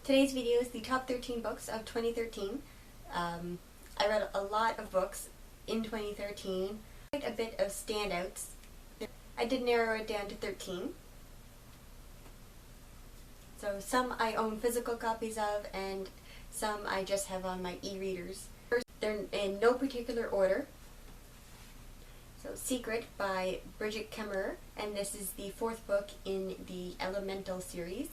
Today's video is the top 13 books of 2013. I read a lot of books in 2013, quite a bit of standouts. I did narrow it down to 13. So some I own physical copies of and some I just have on my e-readers. They're in no particular order. So Secret by Brigid Kemmerer, and this is the fourth book in the Elemental series.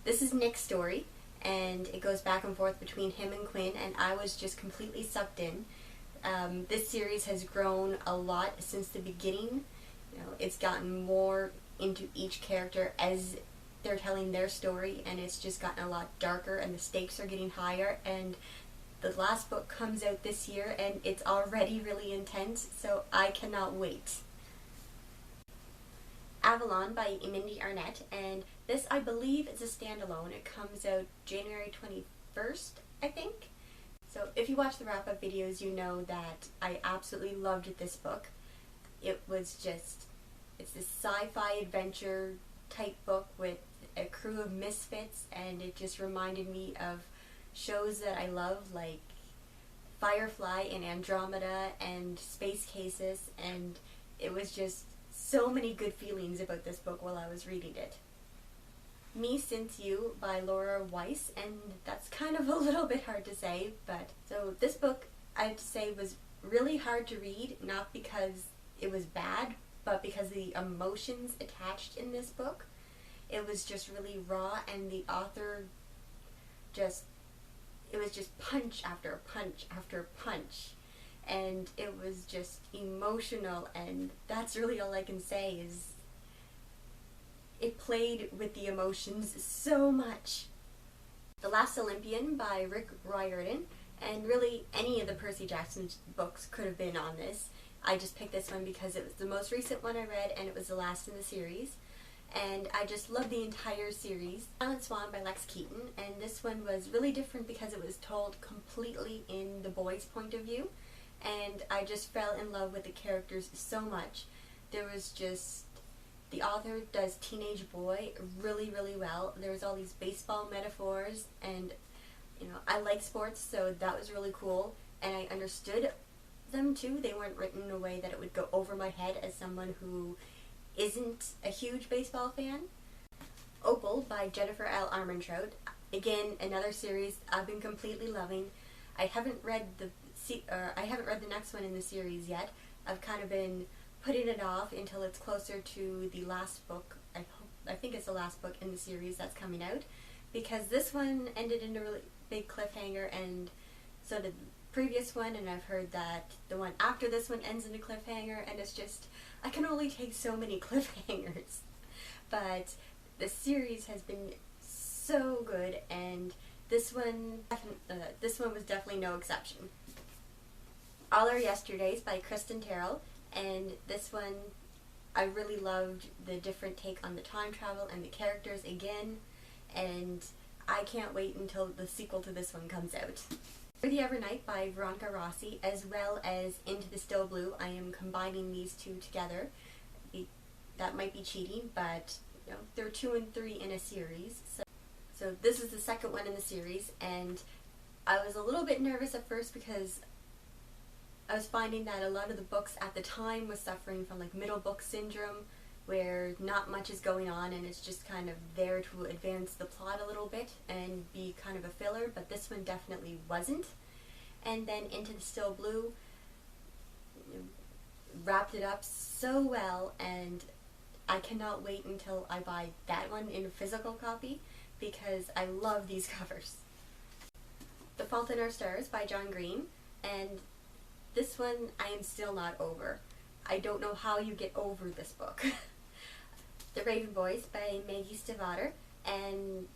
This is Nick's story, and it goes back and forth between him and Quinn, and I was just completely sucked in. This series has grown a lot since the beginning. It's gotten more into each character as they're telling their story, and it's just gotten a lot darker, and the stakes are getting higher, and the last book comes out this year, and it's already really intense, so I cannot wait. Avalon by Mindee Arnett, and this I believe is a standalone. It comes out January 21st, I think. So if you watch the wrap-up videos, you know that I absolutely loved this book. It was just, it's this sci-fi adventure type book with a crew of misfits, and it just reminded me of shows that I love, like Firefly and Andromeda and Space Cases, and it was just so many good feelings about this book while I was reading it. Me Since You by Weiss, and that's kind of a little bit hard to say, but so this book I have to say was really hard to read, not because it was bad, but because of the emotions attached in this book. It was just really raw, and the author it was just punch after punch after punch, and it was just emotional, and that's really all I can say is it played with the emotions so much. The Last Olympian by Riordan, and really any of the Percy Jackson books could have been on this. I just picked this one because it was the most recent one I read, and it was the last in the series. And I just love the entire series. Swan by Keating, and this one was really different because it was told completely in the boy's point of view, and I just fell in love with the characters so much. There was just, the author does teenage boy really, really well. There was all these baseball metaphors, and I like sports, so that was really cool, and I understood them too. They weren't written in a way that it would go over my head as someone who isn't a huge baseball fan. Opal by Jennifer L. Armentrout. Again, another series I've been completely loving. I haven't read the next one in the series yet. I've kind of been putting it off until it's closer to the last book. I think it's the last book in the series that's coming out, because this one ended in a really big cliffhanger, and so did the previous one, and I've heard that the one after this one ends in a cliffhanger, and it's just, I can only take so many cliffhangers. But the series has been so good, and this one was definitely no exception. All Our Yesterdays by Cristin Terrill, and this one I really loved the different take on the time travel and the characters again, and I can't wait until the sequel to this one comes out. For the Evernight by Veronica Rossi, as well as Into the Still Blue. I am combining these two together. That might be cheating, but there are 2 and 3 in a series. So this is the second one in the series, and I was a little bit nervous at first because I was finding that a lot of the books at the time was suffering from like middle book syndrome, where not much is going on and it's just kind of there to advance the plot a little bit and be kind of a filler, but this one definitely wasn't. And then Into the Still Blue wrapped it up so well, and I cannot wait until I buy that one in a physical copy because I love these covers. The Fault in Our Stars by John Green, and this one I am still not over. I don't know how you get over this book. The Raven Boys by Maggie Stiefvater, and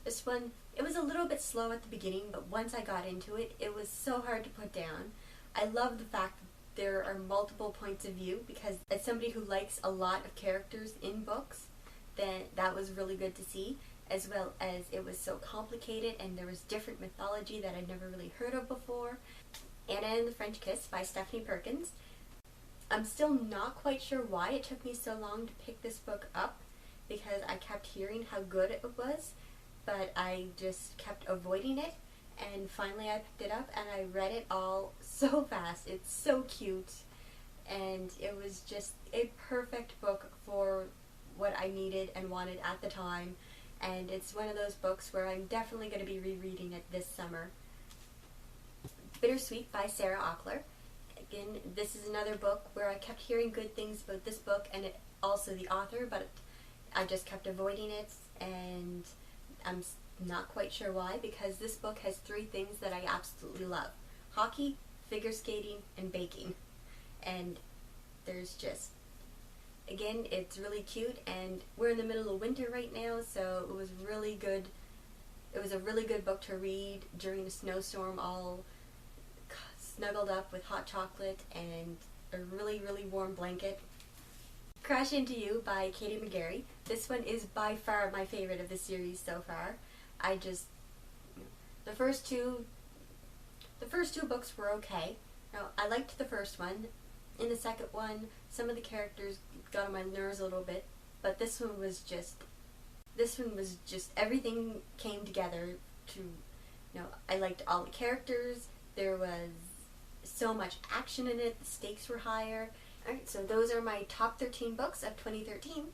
this one, it was a little bit slow at the beginning, but once I got into it, it was so hard to put down. I love the fact that there are multiple points of view, because as somebody who likes a lot of characters in books, then that was really good to see, as well as it was so complicated and there was different mythology that I'd never really heard of before. Anna and the French Kiss by Stephanie Perkins. I'm still not quite sure why it took me so long to pick this book up, because I kept hearing how good it was, but I just kept avoiding it. And finally I picked it up and I read it all so fast. It's so cute, and it was just a perfect book for what I needed and wanted at the time. And it's one of those books where I'm definitely going to be rereading it this summer. Bittersweet by Sarah Ockler. Again, this is another book where I kept hearing good things about this book and also the author, but I just kept avoiding it, and I'm not quite sure why, because this book has 3 things that I absolutely love: hockey, figure skating, and baking. And there's just, again, it's really cute, and we're in the middle of winter right now, so it was really good. It was a really good book to read during a snowstorm, all snuggled up with hot chocolate and a really, really warm blanket. Crash Into You by Keating McGarry. This one is by far my favorite of the series so far. The first two books were okay. Now, I liked the first one. In the second one, some of the characters got on my nerves a little bit, but this one was just everything came together to, I liked all the characters. There was so much action in it. The stakes were higher. Alright, so those are my top 13 books of 2013.